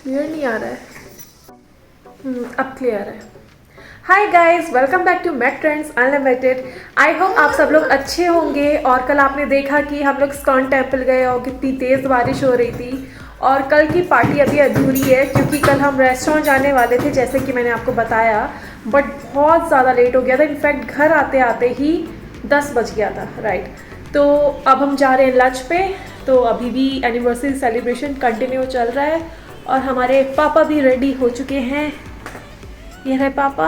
Clear नहीं आ रहा है। अब क्लियर है। Hi guys, welcome back to Mac Trends Unlimited. I hope आप सब लोग अच्छे होंगे। और कल आपने देखा कि हम लोग स्कॉन टेम्पल गए और कितनी तेज़ बारिश हो रही थी। और कल की पार्टी अभी अधूरी है क्योंकि कल हम रेस्टोरेंट जाने वाले थे जैसे कि मैंने आपको बताया, बट बहुत ज़्यादा लेट हो गया था। इनफैक्ट घर आते आते ही 10 बज गया था, राइट। तो अब हम जा रहे हैं लंच पे। तो अभी भी एनिवर्सरी सेलिब्रेशन कंटिन्यू चल रहा है और हमारे पापा भी रेडी हो चुके हैं। ये रहे पापा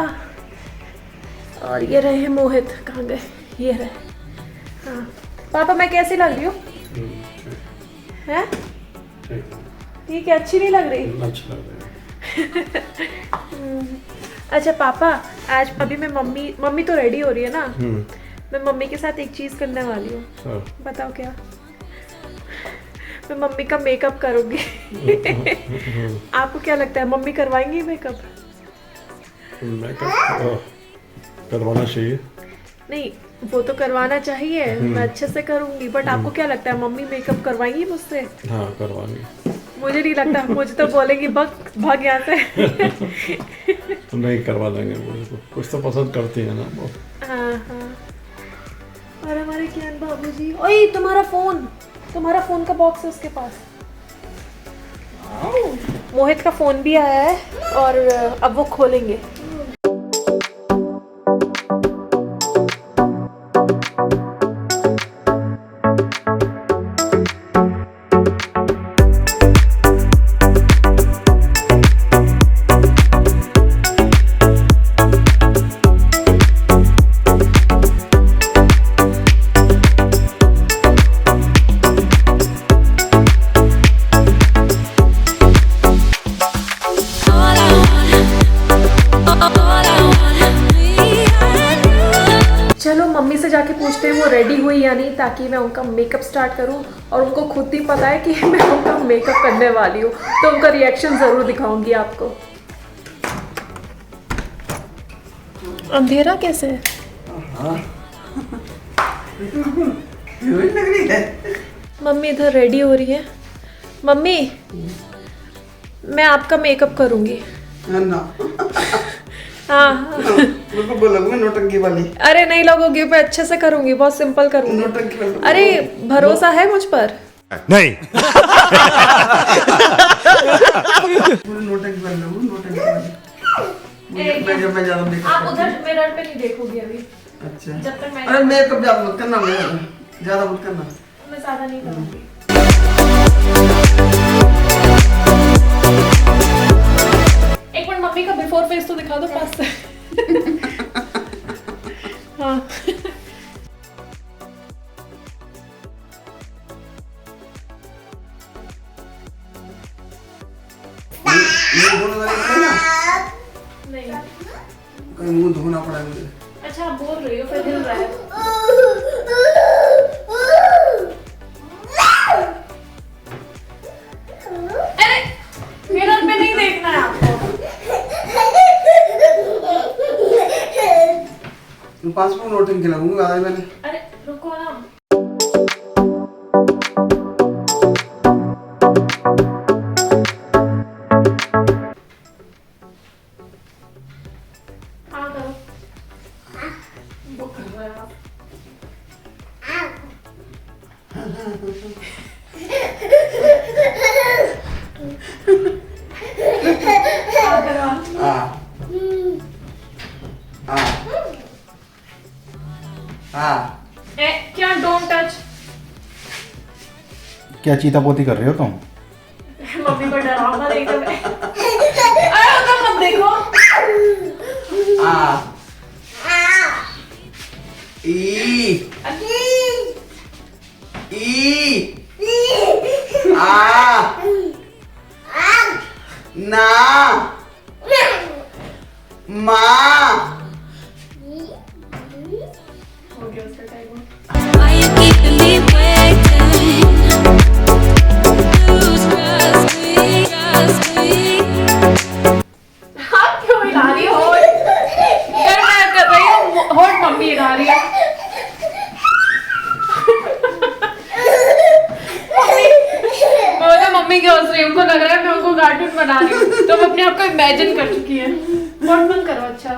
और ये रहे मोहित। कहाँ गए? ये रहे। हाँ पापा, मैं कैसी लग रही हूँ? हैं? ठीक है, अच्छी नहीं लग रही? अच्छा लग रहा है। अच्छा पापा, आज अभी मैं मम्मी तो रेडी हो रही है ना, मैं मम्मी के साथ एक चीज़ करने वाली हूँ। हाँ। बताओ क्या? मैं मम्मी का मेकअप करूँगी। आपको क्या लगता है, मम्मी करवाएंगी मेकअप? मेकअप करवाना चाहिए। नहीं, वो तो करवाना चाहिए, मैं अच्छे से करूँगी, बट आपको क्या लगता है मम्मी मेकअप करवाएंगी मुझसे? हाँ करवानी। मुझे नहीं लगता, मुझे तो बोलेंगी भाग यहाँ से। नहीं करवा देंगे, मुझे तो कुछ तो पसंद करती है ना वो। हाँ हाँ। और हमारे किरण बाबूजी, ओए तुम्हारा फोन का बॉक्स है उसके पास। मोहित का फोन भी आया है और अब वो खोलेंगे। चलो मम्मी से जाके पूछते हैं वो रेडी हुई या नहीं, ताकि मैं उनका मेकअप स्टार्ट करूं। और उनको खुद ही पता है कि मैं उनका मेकअप करने वाली हूँ, तो उनका रिएक्शन ज़रूर दिखाऊंगी आपको। अंधेरा कैसे है? मम्मी इधर रेडी हो रही है। मम्मी, मैं आपका मेकअप करूंगी। हाँ बिल्कुल बोलोगे नोटंकी वाली। अरे नहीं लगोगी, मैं अच्छे से करूंगी, बहुत सिंपल करूंगी। नोटंकी वाली। अरे भरोसा है मुझ पर? नहीं। नोटंकी वाली, नोटंकी वाली। मैं ज्यादा मेकअप। आप उधर मिरर पे नहीं देखोगी अभी। अच्छा। जब तक मैं अरे मेकअप ज्यादा मत करना, ज्यादा मत करना। मैं ज्यादा नहीं करूंगी। एक मिनट, मम्मी का बिफोर फेस तो दिखा दो पास से। हाँ ये दोनों लगे थे ना, नहीं। कहीं मुंह धोना पड़ा मुझे। अच्छा आप बोल रही हो, फिर हिल रहा है। अरे मिरर पे नहीं देखना है आपको। पासपोर्ट नोटंकी लगूंगा आज मैंने। अरे रुको ना। हाँ करो। वो कर रहा है आप। हाँ करो आप। क्या डोंट टच? क्या चीतापोती कर रहे हो तुम? मम्मी को डराओ मत एकदम। अरे उधर मत देखो। हो गया उसका time. Why you keeping me waiting? Lose trust me. आप क्यों हिला रही हो? यार मैं कर रही हूँ, होठ मम्मी हिला रही है। मम्मी, मैं तो मम्मी की हंस रही हूँ, उनको लग रहा है मैं उनको कार्टून बना रही हूँ तो मैं अपने आप को इमेजिन कर चुकी है। बहुत मन करो। अच्छा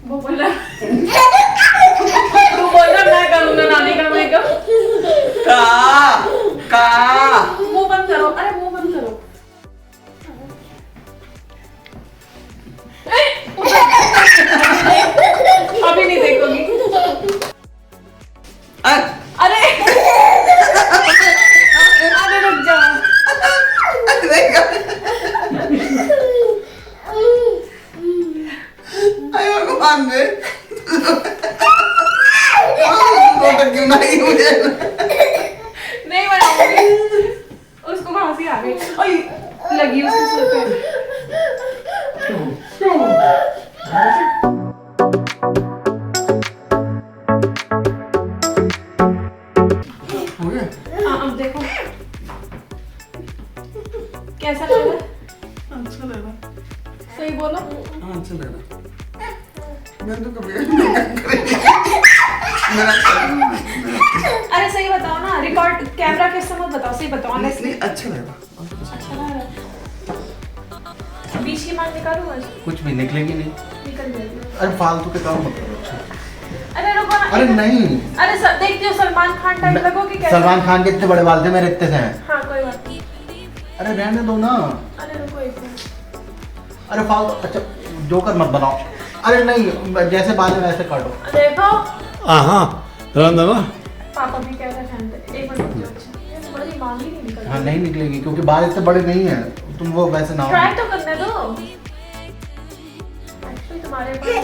वो बोल रहा तू बोल रहा मैं करूँगा नानी का मेकअप। मुंह बंद करो। अरे मुंह बंद करो। अभी नहीं देखोगी। अरे अरे रुक जाओ। भगवान रे क्यों नहीं मुझे नहीं बनाऊंगी। उसको खांसी आ गई। ओए लगी उसके सर पे। हो गया? हाँ अब देखो कैसा लग रहा है? अच्छा लग रहा। सही बोलो। हाँ अच्छा लग रहा। मैं तो कभी मेरा अरे सही बताओ ना। रिकॉर्ड कैमरा के समझ बताओ। सही बताओ ऑनेस्टली। नहीं अच्छा लग रहा। अच्छा लग रहा है। बीच की मांग निकालूं आज? कुछ भी निकलेगी नहीं। निकल जाएगी। अरे फालतू के काम मत करो। अरे रुको ना। अरे नहीं अरे देखते हो सलमान खान टाइप लगोगे क्या? सलमान खान के इतने बड़े बाल थे, मेरे इतने से हैं। हाँ कोई बात नहीं। अरे रहने दो ना। अरे रुको एक मिनट। अरे फालतू। अच्छा जोकर मत बनाओ। अरे नहीं जैसे बाल है वैसे काटो। देखो हाँ रहने दो ना। पापा भी कह रहे हैं एक मिनट रुको। अच्छा ये तो बड़ी मांग ही नहीं निकल हाँ नहीं निकलेगी क्योंकि बाल इतने बड़े नहीं है। तुम वो वैसे ना हो। ट्राई तो करने दो। एक्चुअली तुम्हारे पास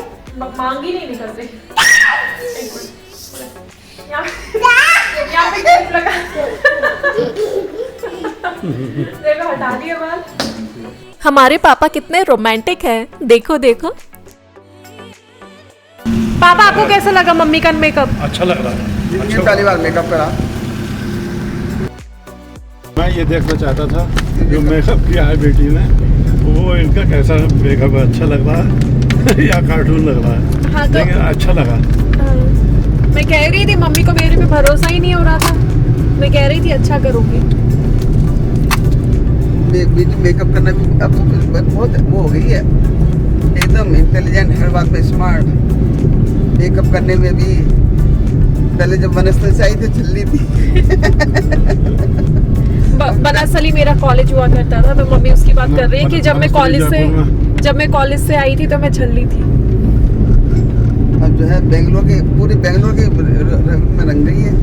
मांग ही नहीं निकल रही। एक मिनट यहाँ पे क्लिप लगा। देखो हटा दिया बाल। हमारे पापा कितने रोमांटिक हैं। देखो देखो। पापा आपको कैसा लगा मम्मी का मेकअप? अच्छा लग रहा है। ये पहली बार मेकअप करा। मैं ये देखना चाहता था जो मेकअप किया है बेटी ने, वो इनका कैसा मेकअप है, अच्छा लग रहा है या कार्टून लग रहा है। हाँ, तो लेकिन अच्छा लगा। मैं कह रही थी मम्मी को मेरे पे भरोसा ही नहीं हो रहा था। मैं कह रही थी अच्छा करूँगी। मेकअप करना भी अब तो बहुत वो हो गई है, एकदम इंटेलिजेंट, हर बात में स्मार्ट। मेकअप करने में भी पहले जब बनस्पति से आई थी झल्ली थी। बनसली मेरा कॉलेज हुआ करता था तो मम्मी उसकी बात कर रही है कि जब मैं कॉलेज से आई थी तो मैं झल्ली थी। अब जो है पूरी बेंगलोर के में रंग रही है।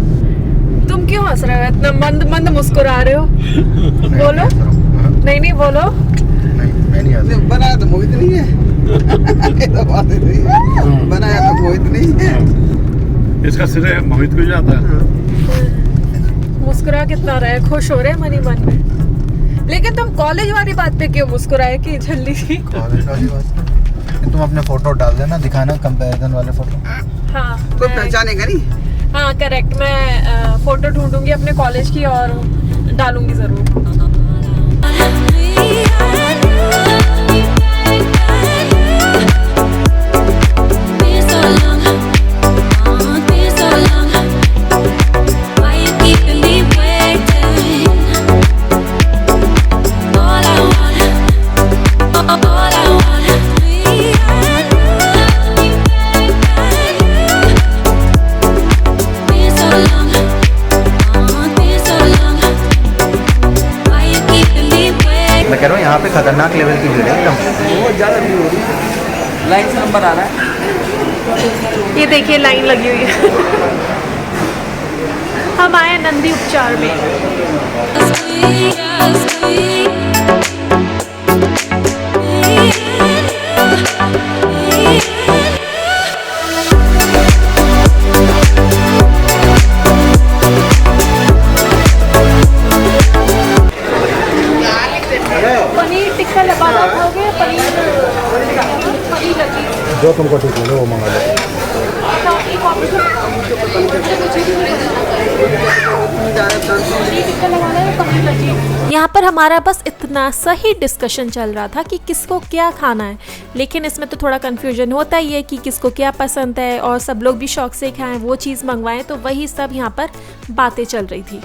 तुम क्यों हंस रहे हो? इतना मंद मुस्कुरा रहे हो? बोलो। नहीं बोलो। नहीं मैं नहीं हंस। बनाया तो मोहित नहीं है। तो बात नहीं है। बनाया तो मोहित नहीं है। इसका श्रेय मोहित को जाता है। मुस्कुरा कितना रहे, खुश हो रहे मनी मन में। लेकिन तुम कॉलेज वाली बात पे क्यों मुस्कुराए कि झल्ली थी? कॉलेज वाली बात तुम अपने फोटो डाल देना, दिखाना कंपैरिजन वाले फोटो। हाँ कोई पहचानेगा नहीं। हाँ करेक्ट। मैं फोटो ढूंढूंगी अपने कॉलेज की और डालूंगी जरूर। मैं कह रहा हूँ यहाँ पे खतरनाक लेवल की भीड़ है एकदम, बहुत ज़्यादा भीड़ हो रही है। लाइन से नंबर आ रहा है। ये देखिए लाइन लगी हुई है। हम आए नंदी उपचार में। पनीर टिक्का लबाबा खाओगे? पनीर लगी। जो तुमको ठीक लगे वो मंगा लो। एक ऑप्शन यहाँ पर हमारा बस इतना सही डिस्कशन चल रहा था कि किसको क्या खाना है, लेकिन इसमें तो थोड़ा कन्फ्यूजन होता ही है कि किसको क्या पसंद है, और सब लोग भी शौक से खाएं वो चीज़ मंगवाएं, तो वही सब यहाँ पर बातें चल रही थी।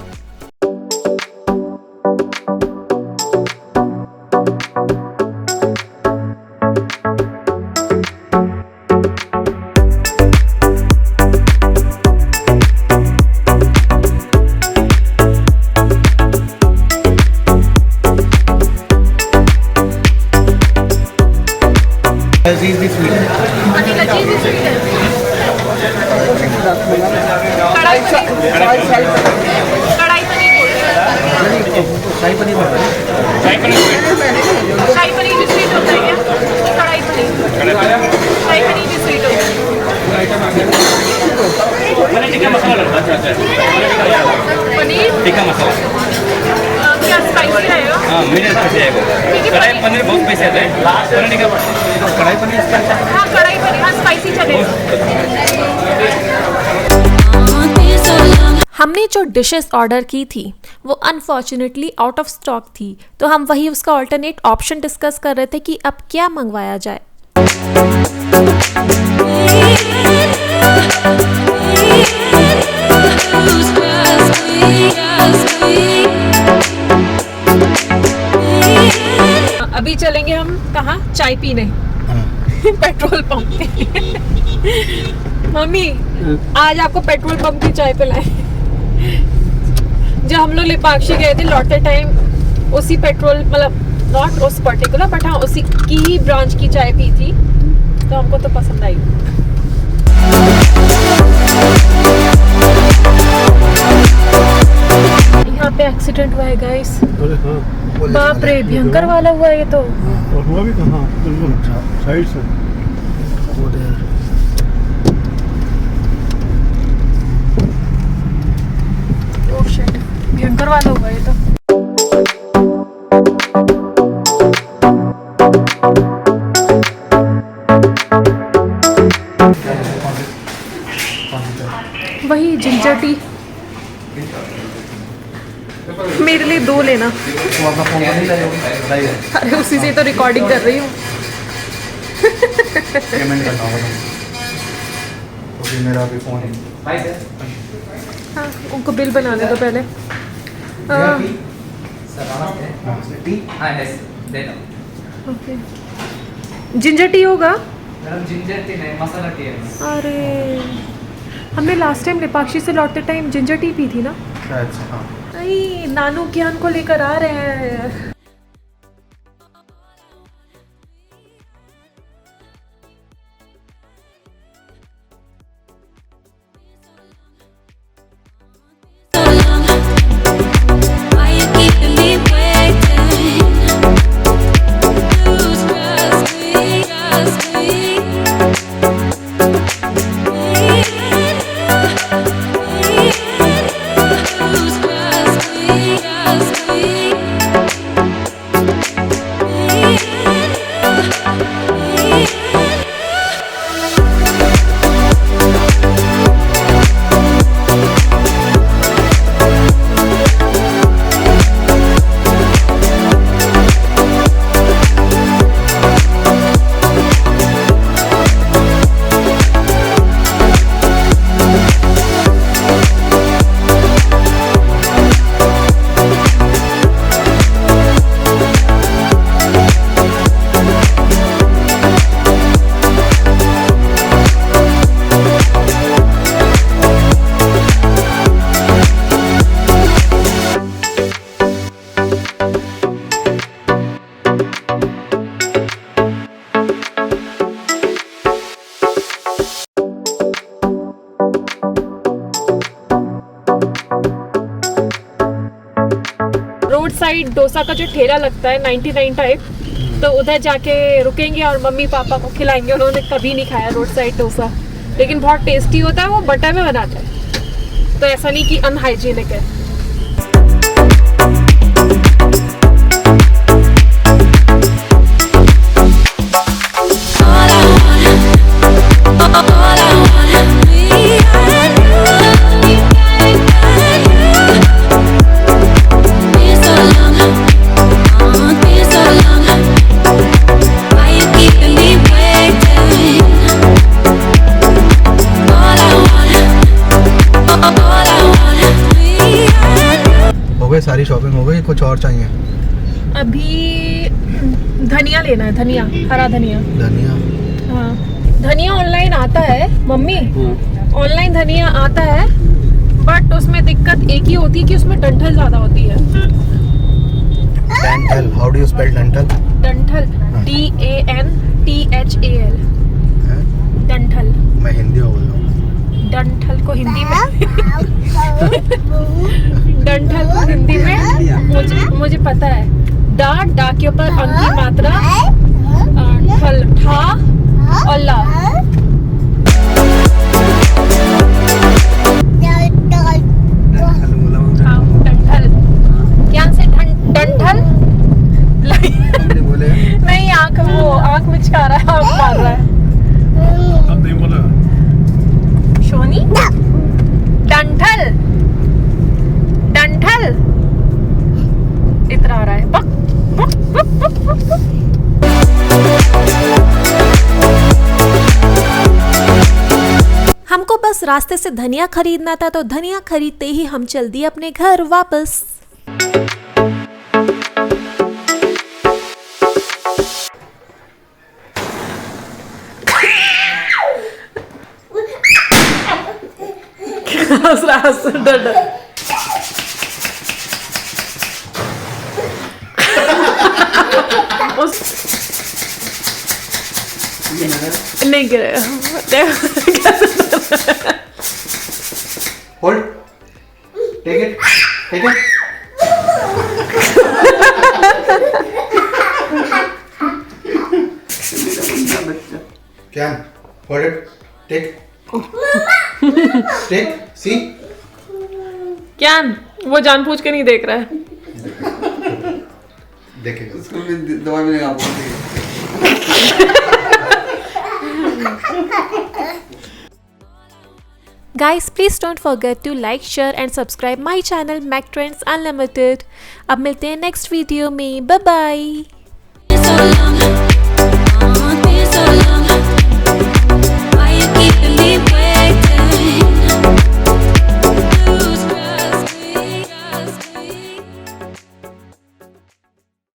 लजीज भी स्वीट है। शाही पनीर बन रहा है। शाही पनीर भी स्वीट होता है क्या? कढ़ाई पनीर शाही पनीर भी स्वीट होता है। पनीर टिक्का मसाला पनीर टिक्का मसाला क्या स्पाइसी रहेगा? हाँ मीडियम स्पाइसी आएगा। कढ़ाई पनीर बहुत स्पाइसी आता है। पनीर टिक्का कढ़ाई पनीर हाँ कढ़ाई पनीर, हाँ स्पाइसी चलेगा। हमने जो डिशेस ऑर्डर की थी वो अनफॉर्चुनेटली आउट ऑफ स्टॉक थी, तो हम वही उसका ऑल्टरनेट ऑप्शन डिस्कस कर रहे थे कि अब क्या मंगवाया जाए। अभी चलेंगे हम कहाँ? चाय पीने पेट्रोल पंप पे। मम्मी आज आपको पेट्रोल पंप की चाय पिलाए। जब हम लोग लेपाक्षी गए थे लौटते टाइम उसी पेट्रोल, मतलब नॉट उस पर्टिकुलर बट हाँ उसी की ही ब्रांच की चाय पी थी, तो हमको तो पसंद आई। यहाँ पे एक्सीडेंट हुआ है गाइस। अरे हाँ, बाप रे भयंकर वाला हुआ है ये तो। और हुआ भी कहाँ, बिल्कुल साइड से। ओह शिट, भयंकर वाला हुआ ये तो। वही जिंजर टी मेरे लिए 2 लेना। अरे उसी से तो रिकॉर्डिंग कर रही हूँ। पेमेंट करना होगा तो मेरा अभी फोन है। हाँ उनको बिल बनाने दो पहले। ओके जिंजर टी होगा? जिंजर टी नहीं, मसाला टी है। अरे हमने लास्ट टाइम लेपाक्षी से लौटते टाइम जिंजर टी पी थी ना। अच्छा हाँ। नहीं नानू ज्ञान को लेकर आ रहे हैं। Why you keeping me waiting? Lose trust me, trust me. Lose trust me, trust me. Road side dosa का जो ठेला लगता है 99 टाइप, तो उधर जाके रुकेंगे और मम्मी पापा को खिलाएंगे। उन्होंने कभी नहीं खाया रोड साइड डोसा, लेकिन बहुत टेस्टी होता है। वो बटर में बनाता है, तो ऐसा नहीं कि अनहाइजीनिक है। All I wanna be, I know you got it, गए, सारी शॉपिंग हो गई, कुछ और चाहिए? अभी धनिया लेना है, धनिया, हरा धनिया। धनिया? हाँ, धनिया ऑनलाइन आता है मम्मी, ऑनलाइन धनिया आता है, बट उसमें दिक्कत एक ही होती है कि उसमें डंठल ज्यादा होती है। डंठल, हाउ डू यू स्पेल डंठल? डंठल, DANTHAL, डंठल। मैं हिंदी में बोल रहा हूँ। डंठल को हिंदी में डंठल को हिंदी में मुझे पता है। डा के ऊपर अंक की मात्रा, ठल, ठा और ला। हाँ, डंठल। क्या से डंठल? बोले नहीं, आँख मिचका रहा है, आँख मार रहा है। अब नहीं बोला। शोनी, डंठल, डंठल इतना आ रहा है। बक, बक, बक, बक, बक, बक। हमको बस रास्ते से धनिया खरीदना था, तो धनिया खरीदते ही हम चल दिए अपने घर वापस। नहीं गिरेगा। Hold, take it, take it. क्या? Hold it, take, take, see. क्या? वो जानबूझ के नहीं देख रहा है। देखेगा। उसको भी दवा मिलेगा आपको। Guys, please don't forget to like, share and subscribe my channel Mac Trends Unlimited. अब मिलते हैं नेक्स्ट वीडियो में। Bye bye. So long.